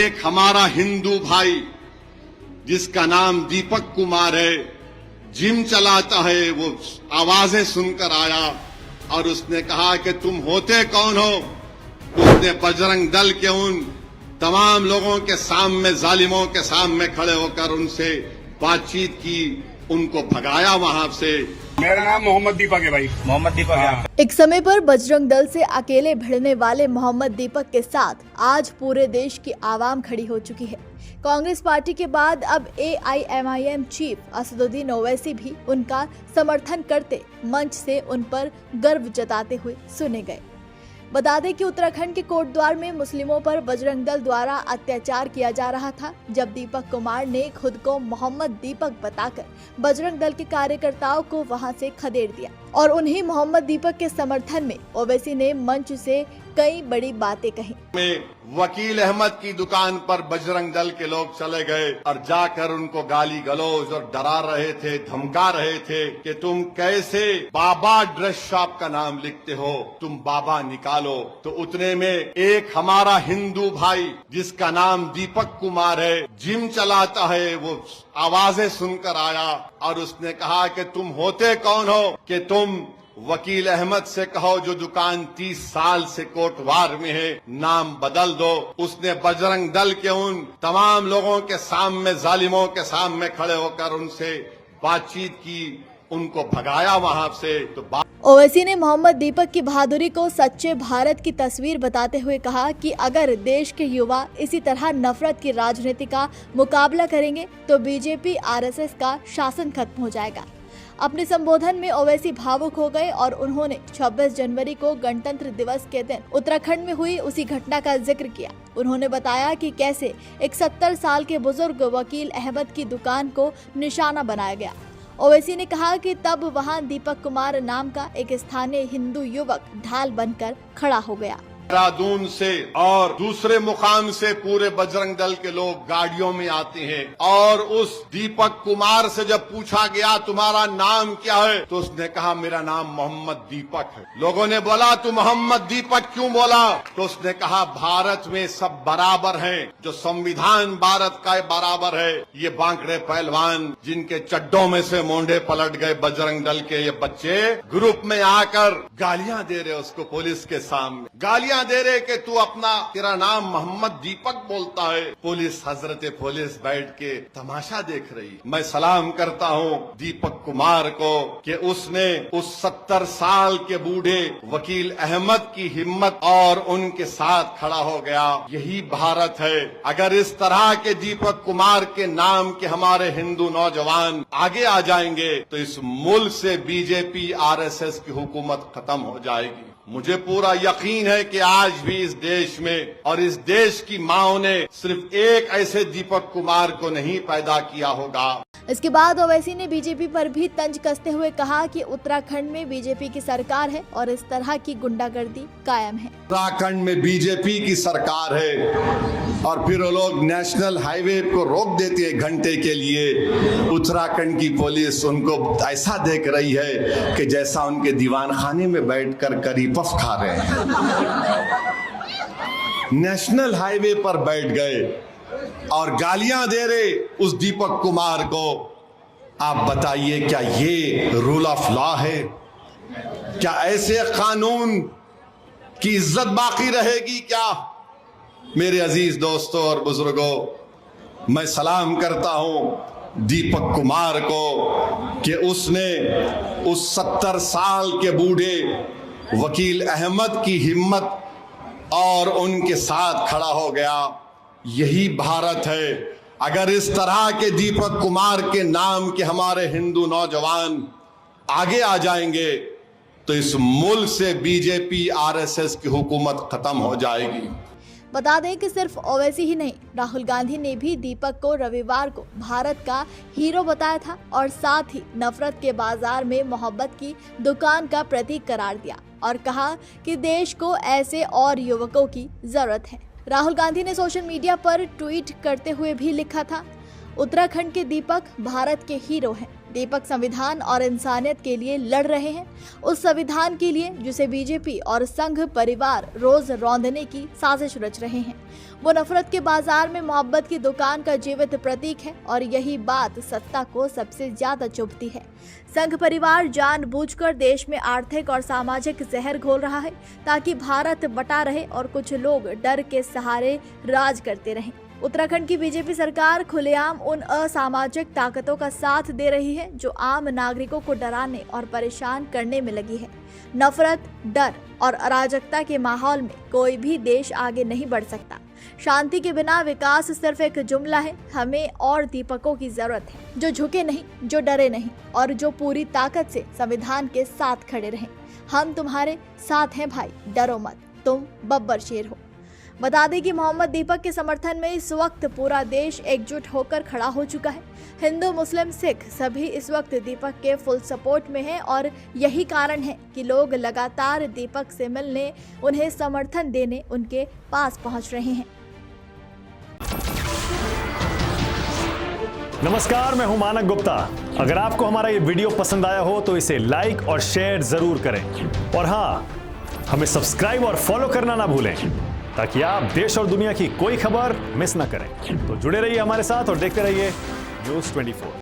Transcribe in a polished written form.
एक हमारा हिंदू भाई जिसका नाम दीपक कुमार है, जिम चलाता है, वो आवाजें सुनकर आया और उसने कहा कि तुम होते कौन हो। तो उसने बजरंग दल के उन तमाम लोगों के सामने, जालिमों के सामने खड़े होकर उनसे बातचीत की, उनको भगाया वहां से। मेरा नाम मोहम्मद दीपक है भाई। मोहम्मद दीपक है। एक समय पर बजरंग दल से अकेले भिड़ने वाले मोहम्मद दीपक के साथ आज पूरे देश की आवाम खड़ी हो चुकी है। कांग्रेस पार्टी के बाद अब AIMIM चीफ असदुद्दीन ओवैसी भी उनका समर्थन करते मंच से उन पर गर्व जताते हुए सुने गए। बता दें कि उत्तराखंड के कोटद्वार में मुस्लिमों पर बजरंग दल द्वारा अत्याचार किया जा रहा था, जब दीपक कुमार ने खुद को मोहम्मद दीपक बताकर बजरंग दल के कार्यकर्ताओं को वहां से खदेड़ दिया और उन्हीं मोहम्मद दीपक के समर्थन में ओवैसी ने मंच से कई बड़ी बातें कही। वकील अहमद की दुकान पर बजरंग दल के लोग चले गए और जाकर उनको गाली गलौज और डरा रहे थे, धमका रहे थे कि तुम कैसे बाबा ड्रेस शॉप का नाम लिखते हो, तुम बाबा निकालो। तो उतने में एक हमारा हिंदू भाई जिसका नाम दीपक कुमार है, जिम चलाता है, वो आवाजें सुनकर आया और उसने कहा कि तुम होते कौन हो कि तुम वकील अहमद से कहो जो दुकान 30 साल से कोटवार में है, नाम बदल दो। उसने बजरंग दल के उन तमाम लोगों के सामने, जालिमों के सामने खड़े होकर उनसे बातचीत की, उनको भगाया वहां से। तो ओवैसी ने मोहम्मद दीपक की बहादुरी को सच्चे भारत की तस्वीर बताते हुए कहा कि अगर देश के युवा इसी तरह नफरत की राजनीति का मुकाबला करेंगे तो BJP RSS का शासन खत्म हो जाएगा। अपने संबोधन में ओवैसी भावुक हो गए और उन्होंने 26 जनवरी को गणतंत्र दिवस के दिन उत्तराखंड में हुई उसी घटना का जिक्र किया। उन्होंने बताया कि कैसे एक 70 साल के बुजुर्ग वकील अहमद की दुकान को निशाना बनाया गया। ओवैसी ने कहा कि तब वहां दीपक कुमार नाम का एक स्थानीय हिंदू युवक ढाल बनकर खड़ा हो गया। देहरादून से और दूसरे मुकाम से पूरे बजरंग दल के लोग गाड़ियों में आते हैं और उस दीपक कुमार से जब पूछा गया तुम्हारा नाम क्या है, तो उसने कहा मेरा नाम मोहम्मद दीपक है। लोगों ने बोला तू मोहम्मद दीपक क्यों बोला, तो उसने कहा भारत में सब बराबर हैं, जो संविधान भारत का बराबर है। ये बांकड़े पहलवान जिनके चड्डों में से मोंढे पलट गए, बजरंग दल के ये बच्चे ग्रुप में आकर गालियां दे रहे उसको पुलिस के सामने, गालियां दे रहे कि तू अपना, तेरा नाम मोहम्मद दीपक बोलता है। पुलिस, हजरते पुलिस बैठ के तमाशा देख रही। मैं सलाम करता हूँ दीपक कुमार को कि उसने उस 70 साल के बूढ़े वकील अहमद की हिम्मत और उनके साथ खड़ा हो गया। यही भारत है। अगर इस तरह के दीपक कुमार के नाम के हमारे हिंदू नौजवान आगे आ जाएंगे तो इस मुल्क से BJP RSS की हुकूमत खत्म हो जाएगी। मुझे पूरा यकीन है कि आज भी इस देश में और इस देश की माओ ने सिर्फ एक ऐसे दीपक कुमार को नहीं पैदा किया होगा। इसके बाद ओवैसी ने BJP पर भी तंज कसते हुए कहा कि उत्तराखंड में BJP की सरकार है और इस तरह की गुंडागर्दी कायम है। उत्तराखंड में BJP की सरकार है और फिर वो लोग नेशनल हाईवे को रोक देती है घंटे के लिए। उत्तराखंड की पुलिस उनको ऐसा देख रही है कि जैसा उनके दीवान खाने में बैठकर करी पफ खा रहे हैं। नेशनल हाईवे पर बैठ गए और गालियां दे रहे उस दीपक कुमार को। आप बताइए क्या ये रूल ऑफ लॉ है? क्या ऐसे कानून की इज्जत बाकी रहेगी क्या? मेरे अजीज दोस्तों और बुजुर्गों, मैं सलाम करता हूं दीपक कुमार को कि उसने उस 70 साल के बूढ़े वकील अहमद की हिम्मत और उनके साथ खड़ा हो गया। यही भारत है। अगर इस तरह के दीपक कुमार के नाम के हमारे हिंदू नौजवान आगे आ जाएंगे तो इस मुल्क से BJP RSS की हुकूमत खत्म हो जाएगी। बता दें कि सिर्फ ओवैसी ही नहीं, राहुल गांधी ने भी दीपक को रविवार को भारत का हीरो बताया था और साथ ही नफरत के बाजार में मोहब्बत की दुकान का प्रतीक करार दिया और कहा कि देश को ऐसे और युवकों की जरूरत है। राहुल गांधी ने सोशल मीडिया पर ट्वीट करते हुए भी लिखा था, उत्तराखंड के दीपक भारत के हीरो हैं। दीपक संविधान और इंसानियत के लिए लड़ रहे हैं, उस संविधान के लिए जिसे बीजेपी और संघ परिवार रोज रौंदने की साजिश रच रहे हैं। वो नफरत के बाजार में मोहब्बत की दुकान का जीवित प्रतीक है और यही बात सत्ता को सबसे ज्यादा चुभती है। संघ परिवार जानबूझकर देश में आर्थिक और सामाजिक जहर घोल रहा है ताकि भारत बटा रहे और कुछ लोग डर के सहारे राज करते रहें। उत्तराखंड की बीजेपी सरकार खुलेआम उन असामाजिक ताकतों का साथ दे रही है जो आम नागरिकों को डराने और परेशान करने में लगी है। नफरत, डर और अराजकता के माहौल में कोई भी देश आगे नहीं बढ़ सकता। शांति के बिना विकास सिर्फ एक जुमला है। हमें और दीपकों की जरूरत है जो झुके नहीं, जो डरे नहीं और जो पूरी ताकत से संविधान के साथ खड़े रहें। हम तुम्हारे साथ हैं भाई, डरो मत, तुम बब्बर शेर हो। बता दें कि मोहम्मद दीपक के समर्थन में इस वक्त पूरा देश एकजुट होकर खड़ा हो चुका है। हिंदू, मुस्लिम, सिख सभी इस वक्त दीपक के फुल सपोर्ट में हैं और यही कारण है कि लोग लगातार दीपक से मिलने, उन्हें समर्थन देने उनके पास पहुंच रहे हैं। नमस्कार, मैं हूं मानक गुप्ता। अगर आपको हमारा ये वीडियो पसंद आया हो तो इसे लाइक और शेयर जरूर करें और हाँ, हमें सब्सक्राइब और फॉलो करना ना भूलें ताकि आप देश और दुनिया की कोई खबर मिस ना करें। तो जुड़े रहिए हमारे साथ और देखते रहिए न्यूज़ 24।